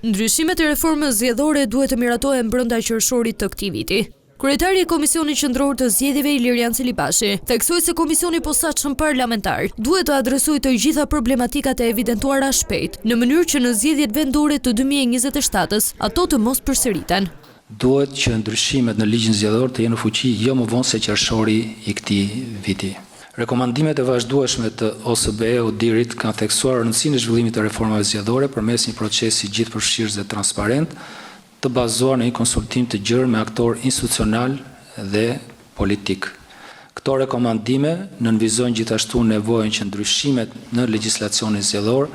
Ndryshimet e reformës zgjedhore duhet të miratohen brenda qershorit të këtij viti. Kryetari i Komisionit Qendror të Zgjedhjeve Ilirian Celibashi theksoi se komisioni posaçëm parlamentar duhet të adresojë të gjitha problematikat e evidentuara shpejt, në mënyrë që në zgjedhjet vendore të 2027-s ato të mos përsëriten. Duhet që ndryshimet në ligjin zgjedhor të jenë në fuqi jo më vonë se qershori i këtij viti. Rekomandimet e vazhdueshme të OSBE-UDIR-it kanë theksuar rëndësinë e zhvillimit të reformave zgjedhore përmes një procesi gjithëpërfshirës dhe transparent, të bazuar në një konsultim të gjerë me aktor institucional dhe politik. Këto rekomandime nënvizojnë gjithashtu nevojën që ndryshimet në legjislacionin zgjedhor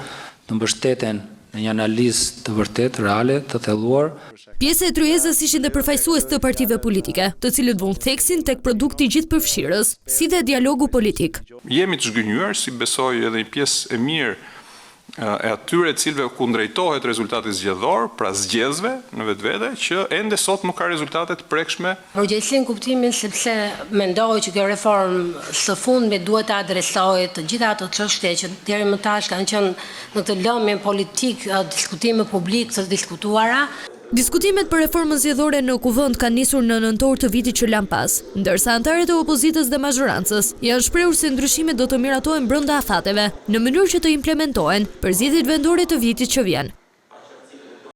të mbështeten në një analizë të vërtet, reale, të thelluar. Pjesë e tryezës ishin dhe përfaqësues të partive politike, të cilët vënë theksin tek produkti gjithëpërfshirës, si dhe dialogu politik. Jemi të zhgënjur, si besoj edhe një pjesë e mirë e atyre cilëve kundrejtohet rezultati zgjedhor, pra zgjedhësve në vetvete, që ende sot nuk ka rezultate të prekshme. Përgjithësin kuptimin sepse mendoj që kjo reformë së fundmi duhet të adresohet të gjitha ato çështje që deri më tash kanë qenë në këtë lëmje politik, diskutime publik të diskutuara. Diskutimet për reformën zgjedhore në Kuvend kanë nisur në nëntor të vitit që lan pas, ndërsa anëtarët e opozitës dhe mazhorancës janë shprehur se ndryshimet do të miratohen brenda afateve, në mënyrë që të implementohen për zgjedhjet vendore të vitit që vjen.